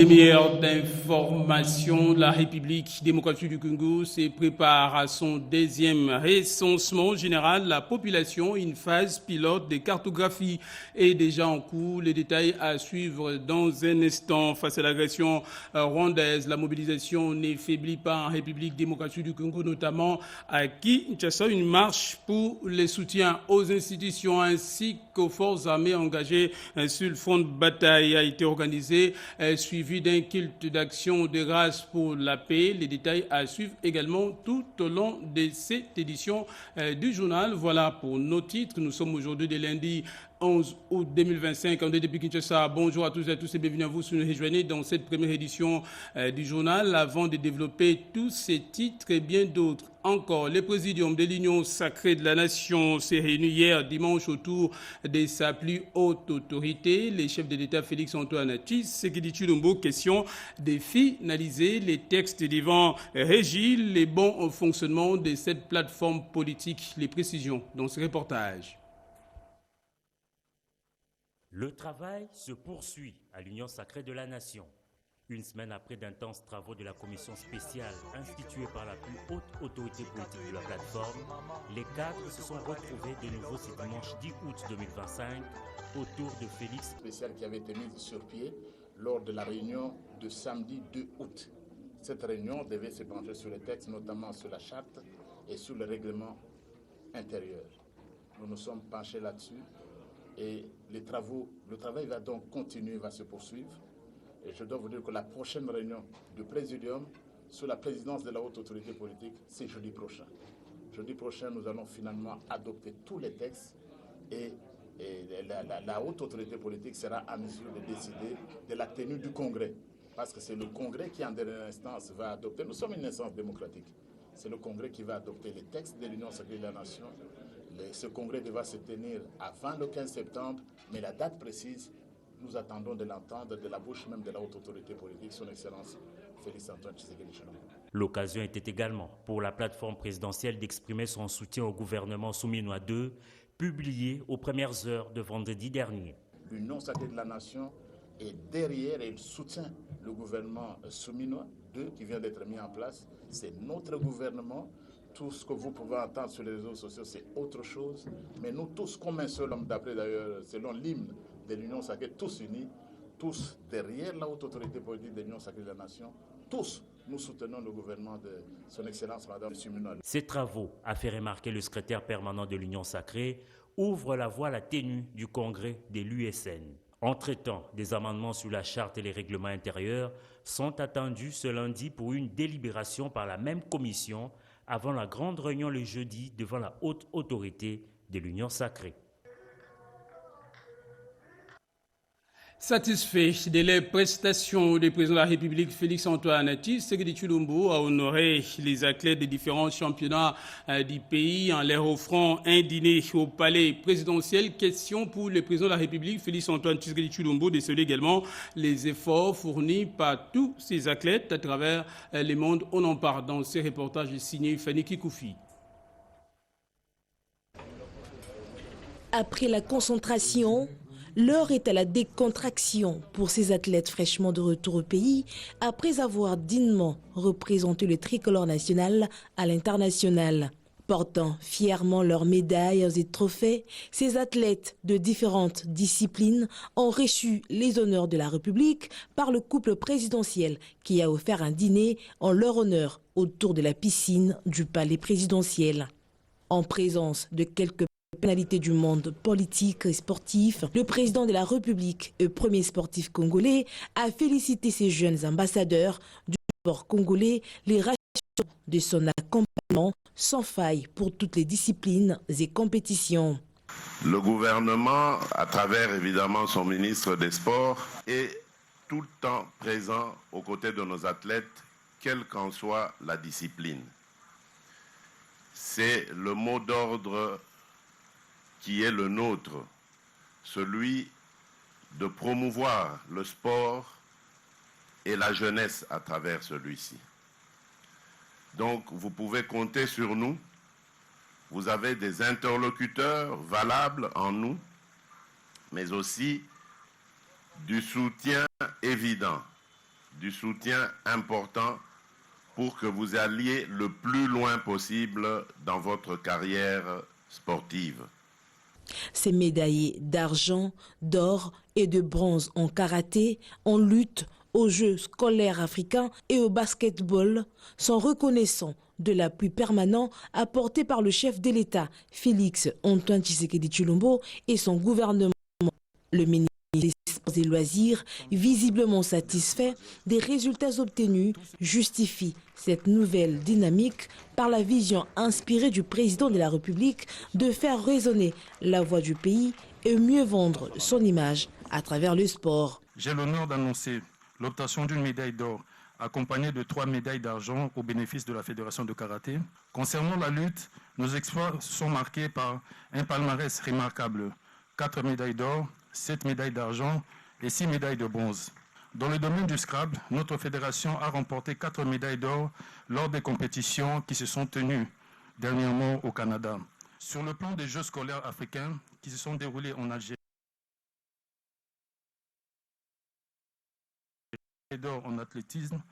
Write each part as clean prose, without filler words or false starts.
Première d'information, la République démocratique du Congo se prépare à son deuxième recensement général. La population, une phase pilote de cartographie est déjà en cours. Les détails à suivre dans un instant. Face à l'agression rwandaise, la mobilisation ne faiblit pas en République démocratique du Congo, notamment à Kinshasa. Une marche pour le soutien aux institutions ainsi qu'aux forces armées engagées sur le front de bataille a été organisée, suivi d'un culte d'action de grâce pour la paix. Les détails à suivre également tout au long de cette édition du journal. Voilà pour nos titres. Nous sommes aujourd'hui de lundi 11 août 2025. On est depuis Kinshasa. Bonjour à tous et à tous et bienvenue à vous si nous rejoignez dans cette première édition du journal. Avant de développer tous ces titres et bien d'autres encore, le présidium de l'Union sacrée de la Nation s'est réuni hier dimanche autour de sa plus haute autorité, les chefs de l'État Félix-Antoine Tshisekedi Tshilombo. Question de finaliser les textes devant régir les bons fonctionnements de cette plateforme politique. Les précisions dans ce reportage. Le travail se poursuit à l'Union sacrée de la Nation. Une semaine après d'intenses travaux de la commission spéciale instituée par la plus haute autorité politique de la plateforme, les cadres se sont retrouvés de nouveau ce dimanche 10 août 2025 autour de Félix spécial qui avait été mise sur pied lors de la réunion de samedi 2 août. Cette réunion devait se pencher sur les textes, notamment sur la charte et sur le règlement intérieur. Nous nous sommes penchés là-dessus et le travail va donc continuer, va se poursuivre. Et je dois vous dire que la prochaine réunion du Présidium, sous la présidence de la haute autorité politique, c'est jeudi prochain. Jeudi prochain, nous allons finalement adopter tous les textes et la haute autorité politique sera à mesure de décider de la tenue du Congrès. Parce que c'est le Congrès qui, en dernière instance, va adopter. Nous sommes une instance démocratique. C'est le Congrès qui va adopter les textes de l'Union sacrée de la Nation. Ce Congrès devra se tenir avant le 15 septembre, mais la date précise, nous attendons de l'entendre de la bouche même de la haute autorité politique, son Excellence Félix-Antoine Tshisekedi Tshilombo. L'occasion était également pour la plateforme présidentielle d'exprimer son soutien au gouvernement Souminois II, publié aux premières heures de vendredi dernier. L'Union sacrée de la Nation est derrière et il soutient le gouvernement Souminois II qui vient d'être mis en place. C'est notre gouvernement. Tout ce que vous pouvez entendre sur les réseaux sociaux, c'est autre chose. Mais nous tous, comme un seul homme, d'après d'ailleurs, selon l'hymne de l'Union sacrée, tous unis, tous derrière la haute autorité politique de l'Union sacrée de la Nation, tous nous soutenons le gouvernement de son Excellence Madame Souminois. Ces travaux, a fait remarquer le secrétaire permanent de l'Union sacrée, ouvrent la voie à la tenue du congrès de l'USN. Entre-temps, des amendements sur la charte et les règlements intérieurs sont attendus ce lundi pour une délibération par la même commission avant la grande réunion le jeudi devant la haute autorité de l'Union sacrée. Satisfait de les prestations du président de la République Félix-Antoine Tshisekedi Tshilombo a honoré les athlètes des différents championnats du pays en leur offrant un dîner au palais présidentiel. Question pour le président de la République Félix-Antoine Tshisekedi Tshilombo de saluer également les efforts fournis par tous ces athlètes à travers le monde. On en parle dans ce reportage signé Fanny Kikoufi. Après la concentration, l'heure est à la décontraction pour ces athlètes fraîchement de retour au pays après avoir dignement représenté le tricolore national à l'international. Portant fièrement leurs médailles et trophées, ces athlètes de différentes disciplines ont reçu les honneurs de la République par le couple présidentiel qui a offert un dîner en leur honneur autour de la piscine du palais présidentiel. En présence de quelques personnalités du monde politique et sportif, le président de la République et premier sportif congolais a félicité ces jeunes ambassadeurs du sport congolais, les rassurant de son accompagnement sans faille pour toutes les disciplines et compétitions. Le gouvernement, à travers évidemment son ministre des Sports, est tout le temps présent aux côtés de nos athlètes, quelle qu'en soit la discipline. C'est le mot d'ordre qui est le nôtre, celui de promouvoir le sport et la jeunesse à travers celui-ci. Donc, vous pouvez compter sur nous. Vous avez des interlocuteurs valables en nous, mais aussi du soutien évident du soutien important pour que vous alliez le plus loin possible dans votre carrière sportive. Ces médaillés d'argent, d'or et de bronze en karaté, en lutte, aux Jeux scolaires africains et au basketball sont reconnaissants de l'appui permanent apporté par le chef de l'État, Félix Antoine Tshisekedi Tshilombo, et son gouvernement. Le ministre des Sports et Loisirs, visiblement satisfait des résultats obtenus, justifie cette nouvelle dynamique par la vision inspirée du président de la République de faire résonner la voix du pays et mieux vendre son image à travers le sport. J'ai l'honneur d'annoncer l'obtention d'une médaille d'or accompagnée de 3 médailles d'argent au bénéfice de la Fédération de karaté. Concernant la lutte, nos exploits sont marqués par un palmarès remarquable. 4 médailles d'or, 7 médailles d'argent et 6 médailles de bronze. Dans le domaine du Scrabble, notre fédération a remporté 4 médailles d'or lors des compétitions qui se sont tenues dernièrement au Canada. Sur le plan des Jeux scolaires africains qui se sont déroulés en Algérie, d'or en athlétisme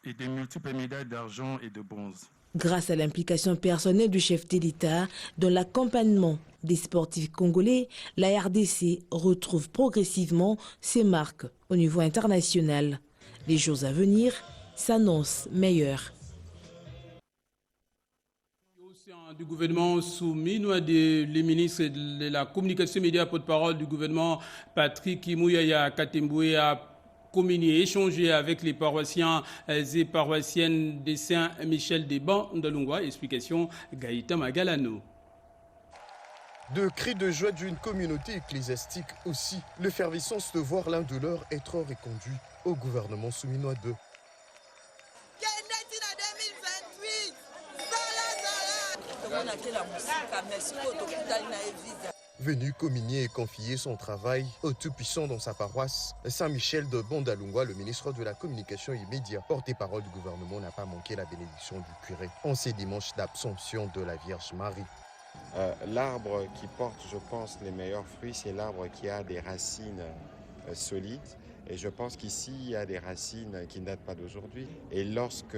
et de multiples médailles d'argent et de bronze. Grâce à l'implication personnelle du chef de l'État dans l'accompagnement des sportifs congolais, la RDC retrouve progressivement ses marques au niveau international. Les jours à venir s'annoncent meilleurs. Au sein du gouvernement soumis, les ministres de la communication média porte-parole du gouvernement, Patrick Mouyaya Katemboué, a communier, échanger avec les paroissiens et paroissiennes de Saint-Michel-des-Bancs d'Alungwa. Explication Gaïta Magalano. De cris de joie d'une communauté ecclésiastique aussi, l'effervescence de voir l'un de leurs être reconduit au gouvernement souminois 2. Venu communier et confier son travail au Tout-Puissant dans sa paroisse, Saint-Michel de Bondalungwa, le ministre de la Communication immédiat, porte-parole du gouvernement, n'a pas manqué la bénédiction du curé en ces dimanches d'Absomption de la Vierge Marie. L'arbre qui porte, je pense, les meilleurs fruits, c'est l'arbre qui a des racines solides. Et je pense qu'ici, il y a des racines qui ne datent pas d'aujourd'hui. Et lorsque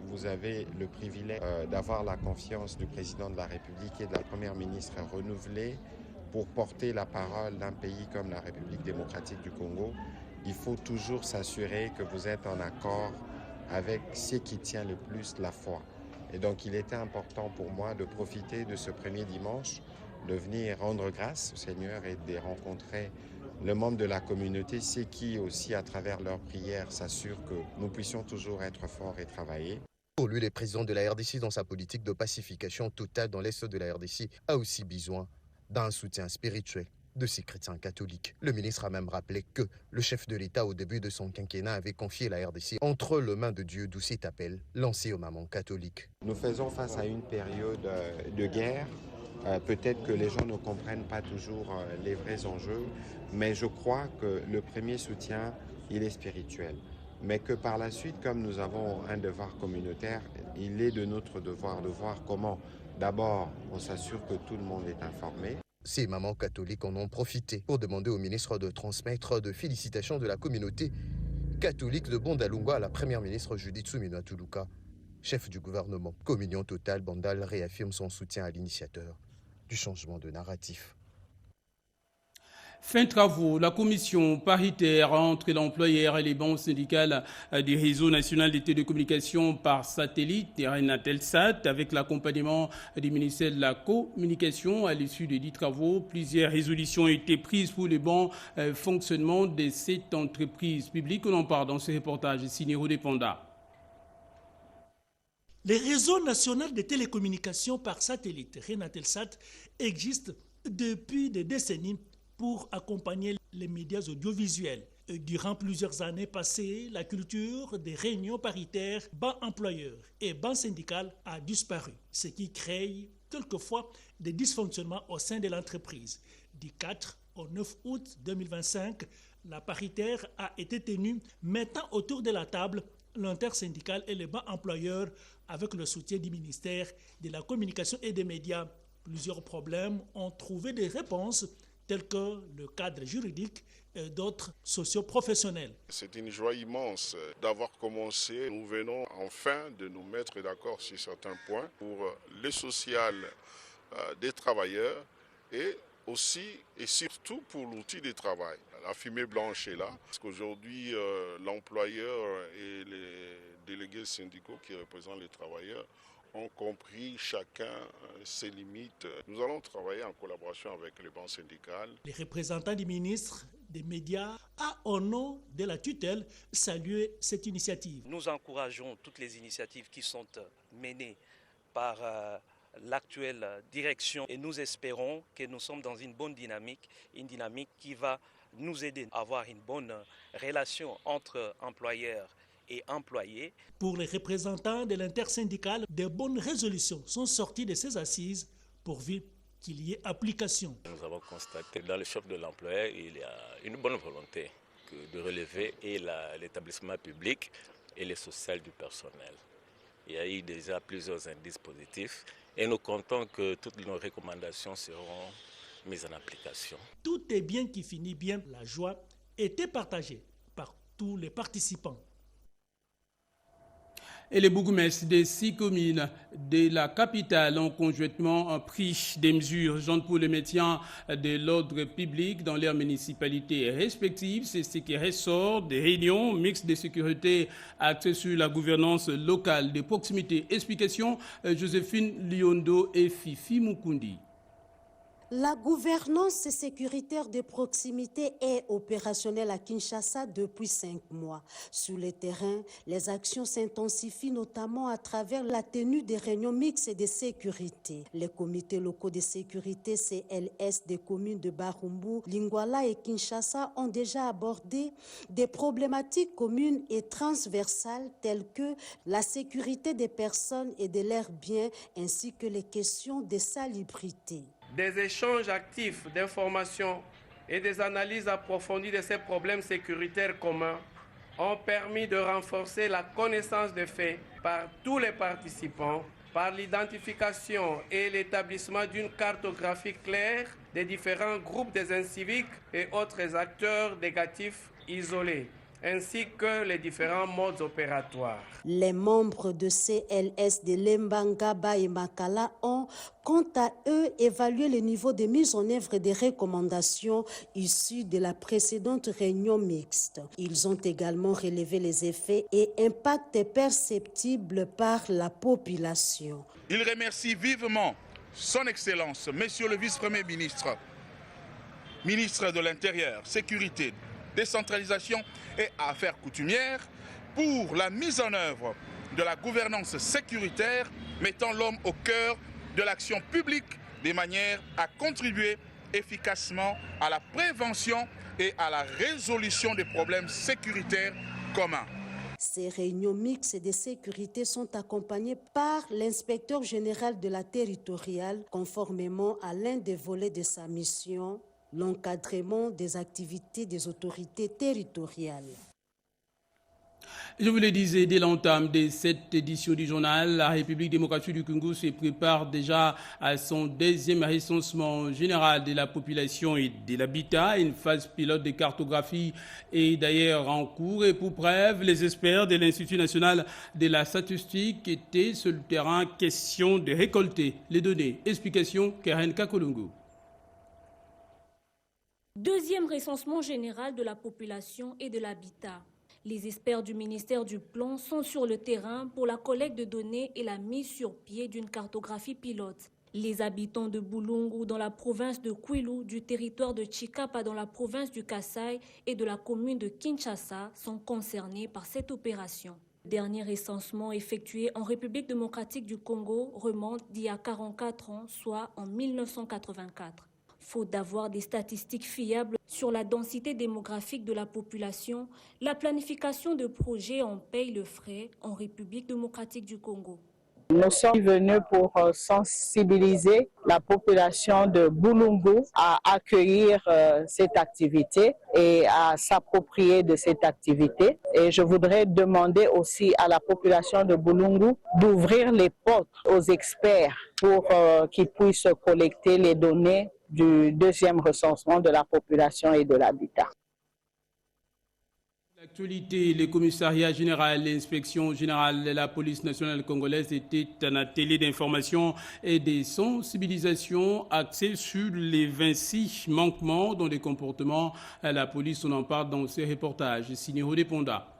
vous avez le privilège d'avoir la confiance du président de la République et de la première ministre renouvelée, pour porter la parole d'un pays comme la République démocratique du Congo, il faut toujours s'assurer que vous êtes en accord avec ce qui tient le plus la foi. Et donc il était important pour moi de profiter de ce premier dimanche, de venir rendre grâce au Seigneur et de rencontrer le membre de la communauté, ceux qui aussi à travers leurs prières s'assurent que nous puissions toujours être forts et travailler. Pour lui, le président de la RDC, dans sa politique de pacification totale dans l'est de la RDC, a aussi besoin d'un soutien spirituel de ces chrétiens catholiques. Le ministre a même rappelé que le chef de l'État, au début de son quinquennat, avait confié la RDC entre les mains de Dieu, d'où cet appel lancé aux mamans catholiques. Nous faisons face à une période de guerre. Peut-être que les gens ne comprennent pas toujours les vrais enjeux, mais je crois que le premier soutien, il est spirituel. Mais que par la suite, comme nous avons un devoir communautaire, il est de notre devoir de voir comment, d'abord, on s'assure que tout le monde est informé. Ces mamans catholiques en ont profité pour demander au ministre de transmettre de félicitations de la communauté catholique de Bondalungwa à la première ministre Judith Suminwa Tuluka, chef du gouvernement. Communion totale, Bandal réaffirme son soutien à l'initiateur du changement de narratif. Fin de travaux, la commission paritaire entre l'employeur et les banques syndicales du réseau national des télécommunications par satellite, Renatelsat, avec l'accompagnement du ministère de la Communication. À l'issue des 10 travaux, plusieurs résolutions ont été prises pour le bon fonctionnement de cette entreprise publique. On en parle dans ce reportage signé Rodé Panda. Le réseau national de télécommunications par satellite, Renatelsat, existe depuis des décennies pour accompagner les médias audiovisuels. Durant plusieurs années passées, la culture des réunions paritaires banc employeur et banc syndical a disparu, ce qui crée quelquefois des dysfonctionnements au sein de l'entreprise. Du 4 au 9 août 2025, la paritaire a été tenue, mettant autour de la table l'intersyndical et les bancs employeurs avec le soutien du ministère de la Communication et des médias. Plusieurs problèmes ont trouvé des réponses tels que le cadre juridique d'autres socioprofessionnels. C'est une joie immense d'avoir commencé. Nous venons enfin de nous mettre d'accord sur certains points pour le social des travailleurs et aussi et surtout pour l'outil de travail. La fumée blanche est là, parce qu'aujourd'hui, l'employeur et les délégués syndicaux qui représentent les travailleurs ont compris chacun ses limites. Nous allons travailler en collaboration avec les banques syndicales. Les représentants du ministre des médias a, au nom de la tutelle, salué cette initiative. Nous encourageons toutes les initiatives qui sont menées par l'actuelle direction et nous espérons que nous sommes dans une bonne dynamique qui va nous aider à avoir une bonne relation entre employeurs et employés. Pour les représentants de l'intersyndicale, de bonnes résolutions sont sorties de ces assises pourvu qu'il y ait application. Nous avons constaté dans le chef de l'employeur, il y a une bonne volonté de relever et l'établissement public et le social du personnel. Il y a eu déjà plusieurs indices positifs et nous comptons que toutes nos recommandations seront mises en application. Tout est bien qui finit bien. La joie était partagée par tous les participants. Et les bourgmestres des 6 communes de la capitale ont conjointement pris des mesures urgentes pour le maintien de l'ordre public dans leurs municipalités respectives. C'est ce qui ressort des réunions mixtes de sécurité axées sur la gouvernance locale de proximité. Explication, Joséphine Liondo et Fifi Mukundi. La gouvernance sécuritaire de proximité est opérationnelle à Kinshasa depuis 5 mois. Sur le terrain, les actions s'intensifient notamment à travers la tenue des réunions mixtes de sécurité. Les comités locaux de sécurité CLS des communes de Barumbu, Lingwala et Kinshasa ont déjà abordé des problématiques communes et transversales telles que la sécurité des personnes et de leurs biens ainsi que les questions de salubrité. Des échanges actifs d'informations et des analyses approfondies de ces problèmes sécuritaires communs ont permis de renforcer la connaissance des faits par tous les participants, par l'identification et l'établissement d'une cartographie claire des différents groupes des inciviques et autres acteurs négatifs isolés, ainsi que les différents modes opératoires. Les membres de CLS de Lembangaba et Makala ont, quant à eux, évalué le niveau de mise en œuvre des recommandations issues de la précédente réunion mixte. Ils ont également relevé les effets et impacts perceptibles par la population. Il remercie vivement son Excellence, Monsieur le Vice-Premier ministre, ministre de l'Intérieur, Sécurité, Décentralisation et Affaires coutumières pour la mise en œuvre de la gouvernance sécuritaire mettant l'homme au cœur de l'action publique de manière à contribuer efficacement à la prévention et à la résolution des problèmes sécuritaires communs. Ces réunions mixtes de sécurité sont accompagnées par l'inspecteur général de la territoriale conformément à l'un des volets de sa mission, l'encadrement des activités des autorités territoriales. Je vous le disais, dès l'entame de cette édition du journal, la République démocratique du Congo se prépare déjà à son deuxième recensement général de la population et de l'habitat. Une phase pilote de cartographie est d'ailleurs en cours et pour preuve, les experts de l'Institut national de la statistique étaient sur le terrain question de récolter les données. Explication, Karen Kakolongo. Deuxième recensement général de la population et de l'habitat. Les experts du ministère du Plan sont sur le terrain pour la collecte de données et la mise sur pied d'une cartographie pilote. Les habitants de Bulungu dans la province de Kwilu, du territoire de Chikapa dans la province du Kasaï et de la commune de Kinshasa sont concernés par cette opération. Le dernier recensement effectué en République démocratique du Congo remonte d'il y a 44 ans, soit en 1984. Faute d'avoir des statistiques fiables sur la densité démographique de la population, la planification de projets en paye le frais en République démocratique du Congo. Nous sommes venus pour sensibiliser la population de Bulungu à accueillir cette activité et à s'approprier de cette activité. Et je voudrais demander aussi à la population de Bulungu d'ouvrir les portes aux experts pour qu'ils puissent collecter les données du deuxième recensement de la population et de l'habitat. L'actualité, le commissariat général, l'inspection générale de la police nationale congolaise était un atelier d'information et de sensibilisation axé sur les 26 manquements dans les comportements à la police. On en parle dans ces reportages. Signé Rodé Ponda.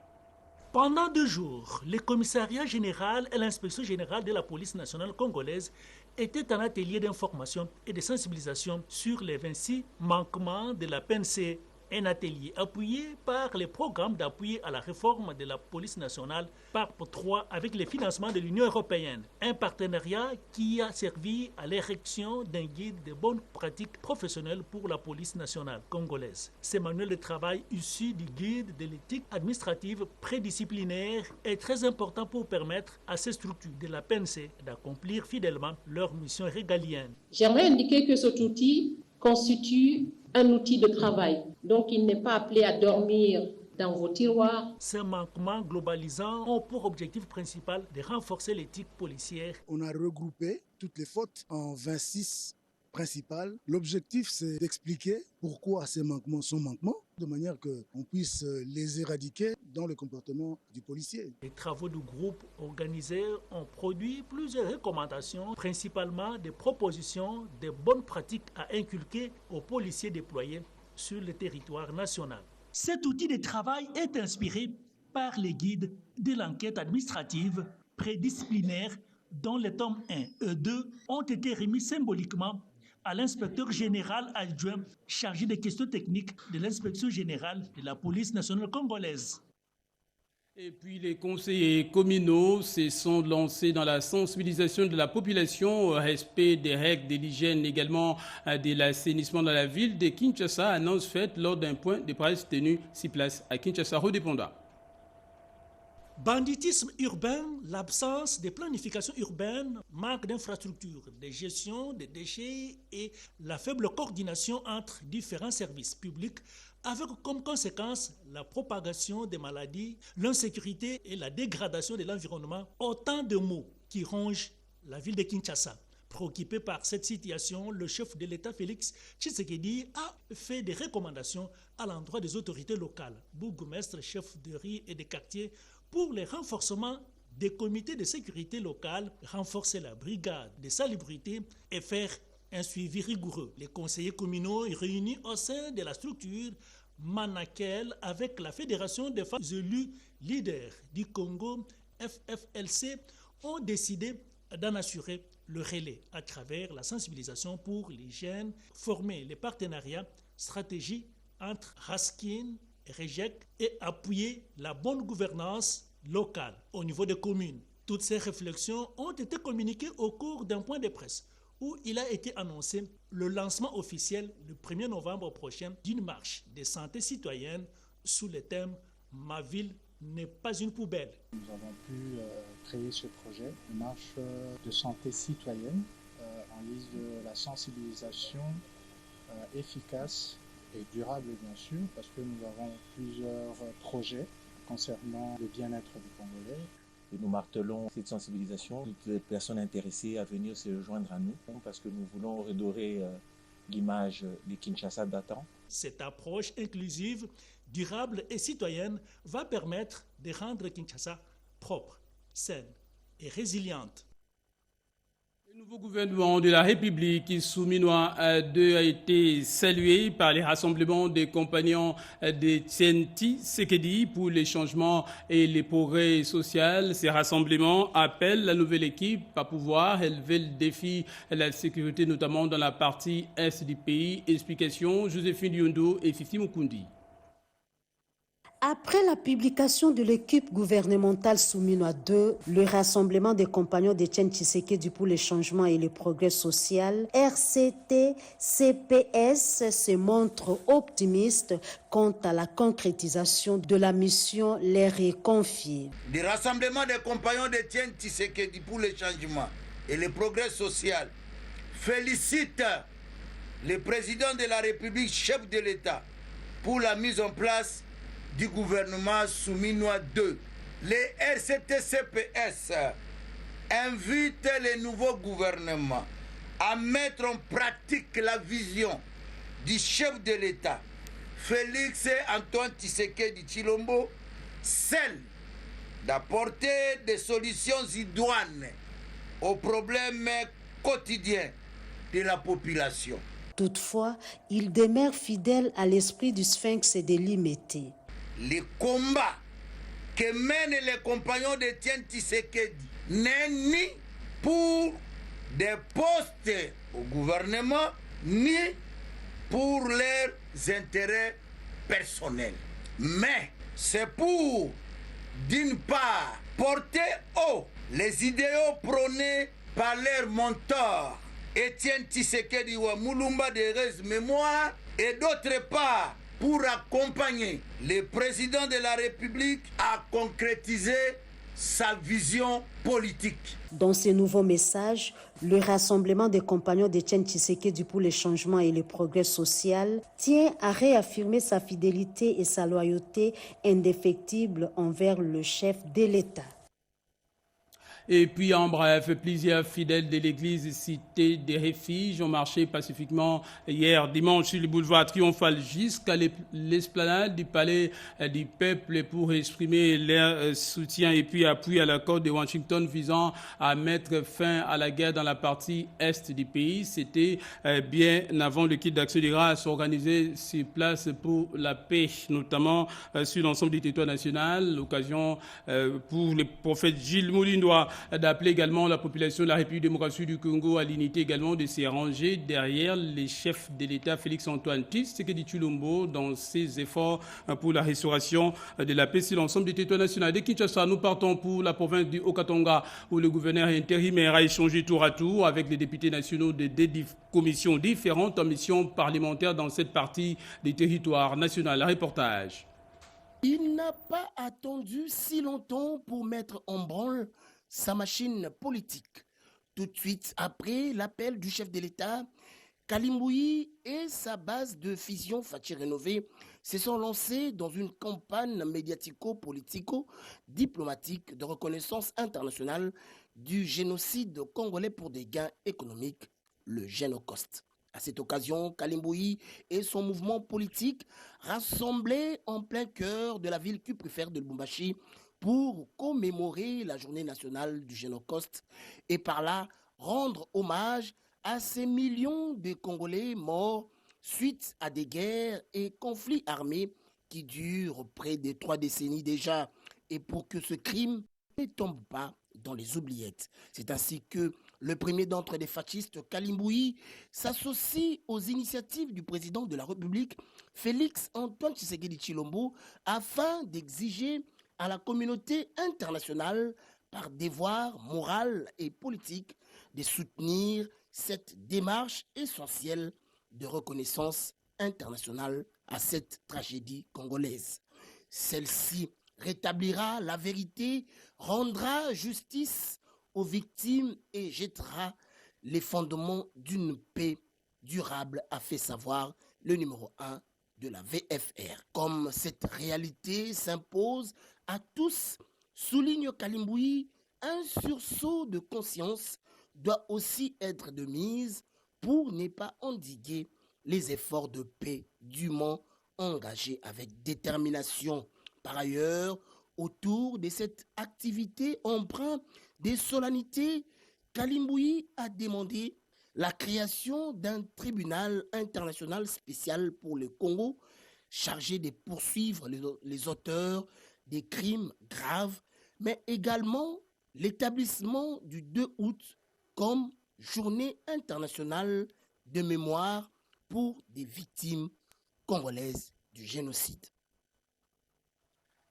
Pendant 2 jours, le commissariat général et l'inspection générale de la police nationale congolaise étaient un atelier d'information et de sensibilisation sur les 26 manquements de la PNC. Un atelier appuyé par les programmes d'appui à la réforme de la police nationale PARP 3 avec le financement de l'Union européenne. Un partenariat qui a servi à l'érection d'un guide de bonnes pratiques professionnelles pour la police nationale congolaise. Ce manuel de travail issu du guide de l'éthique administrative prédisciplinaire est très important pour permettre à ces structures de la PNC d'accomplir fidèlement leur mission régalienne. J'aimerais indiquer que cet outil constitue un outil de travail. Donc, il n'est pas appelé à dormir dans vos tiroirs. Ces manquements globalisants ont pour objectif principal de renforcer l'éthique policière. On a regroupé toutes les fautes en 26 principales. L'objectif, c'est d'expliquer pourquoi ces manquements sont manquements, de manière qu'on puisse les éradiquer dans le comportement du policier. Les travaux du groupe organisé ont produit plusieurs recommandations, principalement des propositions de bonnes pratiques à inculquer aux policiers déployés sur le territoire national. Cet outil de travail est inspiré par les guides de l'enquête administrative prédisciplinaire dont les tomes 1 et 2 ont été remis symboliquement à l'inspecteur général adjoint chargé des questions techniques de l'inspection générale de la police nationale congolaise. Et puis les conseillers communaux se sont lancés dans la sensibilisation de la population au respect des règles de l'hygiène, également de l'assainissement dans la ville de Kinshasa, annonce faite lors d'un point de presse tenu sur place à Kinshasa. Rodépondant. Banditisme urbain, l'absence de planification urbaine, manque d'infrastructures, de gestion des déchets et la faible coordination entre différents services publics avec comme conséquence la propagation des maladies, l'insécurité et la dégradation de l'environnement, autant de maux qui rongent la ville de Kinshasa. Préoccupé par cette situation, le chef de l'État Félix Tshisekedi a fait des recommandations à l'endroit des autorités locales, bourgmestres, chefs de rue et de quartier, pour le renforcement des comités de sécurité locale, renforcer la brigade de salubrité et faire un suivi rigoureux. Les conseillers communaux réunis au sein de la structure Manakel avec la Fédération des femmes élues leaders du Congo, FFLC, ont décidé d'en assurer le relais à travers la sensibilisation pour l'hygiène, former les partenariats stratégiques entre Raskin, Rejec et appuyer la bonne gouvernance locale au niveau des communes. Toutes ces réflexions ont été communiquées au cours d'un point de presse où il a été annoncé le lancement officiel le 1er novembre prochain d'une marche de santé citoyenne sous le thème « Ma ville n'est pas une poubelle ». Nous avons pu créer ce projet, une marche de santé citoyenne en guise de la sensibilisation efficace et durable bien sûr, parce que nous avons plusieurs projets concernant le bien-être des Congolais. Et nous martelons cette sensibilisation, toutes les personnes intéressées à venir se joindre à nous, parce que nous voulons redorer l'image de Kinshasa datant. Cette approche inclusive, durable et citoyenne va permettre de rendre Kinshasa propre, saine et résiliente. Le nouveau gouvernement de la République souminois a été salué par les rassemblements des compagnons de Tshisekedi pour les changements et les progrès sociaux. Ces rassemblements appellent la nouvelle équipe à pouvoir élever le défi de la sécurité, notamment dans la partie est du pays. Explication, Joséphine Yondo et Fifi Mukundi. Après la publication de l'équipe gouvernementale Souminois 2, le rassemblement des compagnons d'Etienne Tshisekedi pour les changements et le progrès social, RCT-CPS se montre optimiste quant à la concrétisation de la mission leur est confiée. Le rassemblement des compagnons d'Etienne Tshisekedi pour les changements et le progrès social félicite le président de la République, chef de l'État, pour la mise en place du gouvernement Souminois 2. Les RCT-CPS invitent le nouveau gouvernement à mettre en pratique la vision du chef de l'État, Félix Antoine Tshisekedi Tshilombo, celle d'apporter des solutions idoines aux problèmes quotidiens de la population. Toutefois, il demeure fidèle à l'esprit du Sphinx et de l'Imété. Le combat que mènent les compagnons de Etienne Tshisekedi n'est ni pour des postes au gouvernement, ni pour leurs intérêts personnels. Mais c'est pour, d'une part, porter haut les idéaux prônés par leur mentor, Etienne Tshisekedi wa Mulumba de heureuse mémoire, et d'autre part, pour accompagner le président de la République à concrétiser sa vision politique. Dans ce nouveau message, le rassemblement des compagnons d'Etienne Tshisekedi pour le changement et le progrès social tient à réaffirmer sa fidélité et sa loyauté indéfectible envers le chef de l'État. Et puis, en bref, plusieurs fidèles de l'église Cité des Refuges ont marché pacifiquement hier dimanche sur le boulevard Triomphal jusqu'à l'esplanade du Palais du Peuple pour exprimer leur soutien et puis appui à l'accord de Washington visant à mettre fin à la guerre dans la partie est du pays. C'était bien avant le kit d'action de grâce organisé sur place pour la paix, notamment sur l'ensemble du territoire national. L'occasion pour le prophète Gilles Moulindois d'appeler également la population de la République démocratique du Congo à l'unité également de se ranger derrière les chefs de l'État Félix-Antoine Tshisekedi Tshilombo dans ses efforts pour la restauration de la paix sur l'ensemble du territoire national. De Kinshasa, nous partons pour la province du Haut-Katanga où le gouverneur intérimaire a échangé tour à tour avec les députés nationaux de des commissions différentes en mission parlementaire dans cette partie des territoires nationaux. Reportage. Il n'a pas attendu si longtemps pour mettre en branle sa machine politique. Tout de suite après l'appel du chef de l'État, Kalimbouyi et sa base de fusion Fachi Rénové se sont lancés dans une campagne médiatico-politico-diplomatique de reconnaissance internationale du génocide congolais pour des gains économiques, le Génocost. À cette occasion, Kalimbouyi et son mouvement politique rassemblés en plein cœur de la ville cuprifère de Lubumbashi pour commémorer la journée nationale du Génocost et par là rendre hommage à ces millions de Congolais morts suite à des guerres et conflits armés qui durent près de 3 décennies déjà et pour que ce crime ne tombe pas dans les oubliettes. C'est ainsi que le premier d'entre les fascistes, Kalimbouyi, s'associe aux initiatives du président de la République, Félix-Antoine Tshisekedi Tshilombo, afin d'exiger à la communauté internationale, par devoir moral et politique, de soutenir cette démarche essentielle de reconnaissance internationale à cette tragédie congolaise. Celle-ci rétablira la vérité, rendra justice aux victimes et jettera les fondements d'une paix durable, a fait savoir le numéro 1 de la VFR. Comme cette réalité s'impose à tous, souligne Kalimbouyi, un sursaut de conscience doit aussi être de mise pour ne pas endiguer les efforts de paix dûment engagés avec détermination. Par ailleurs, autour de cette activité empreinte des solennités, Kalimbouyi a demandé la création d'un tribunal international spécial pour le Congo, chargé de poursuivre les auteurs des crimes graves, mais également l'établissement du 2 août comme journée internationale de mémoire pour des victimes congolaises du génocide.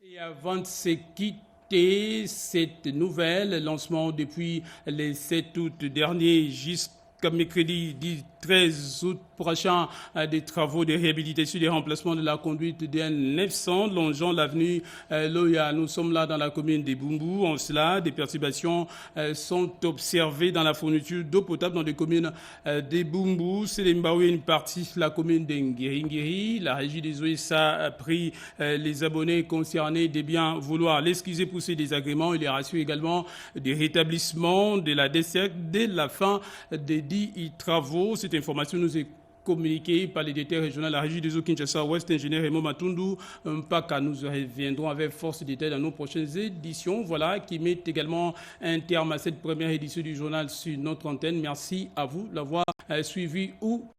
Et avant de se quitter, cette nouvelle, lancement depuis le 7 août dernier jusqu'à mercredi 13 août prochain, des travaux de réhabilitation et de remplacement de la conduite DN900 longeant l'avenue Loya. Nous sommes là dans la commune de Bumbu. En cela, des perturbations sont observées dans la fourniture d'eau potable dans les communes de Bumbu, Selembaoui et une partie de la commune d'Ngiri. La régie des OSA a pris les abonnés concernés de bien vouloir l'excuser pour ces désagréments et les rassure également des rétablissements de la desserte dès la fin des 10 travaux. Cette information nous est communiqué par les directeurs régionaux de la régie des eaux Kinshasa-Ouest, ingénieur Raymond Matundu Mpaka. Nous reviendrons avec force détails dans nos prochaines éditions. Voilà qui met également un terme à cette première édition du journal sur notre antenne. Merci à vous de l'avoir suivi ou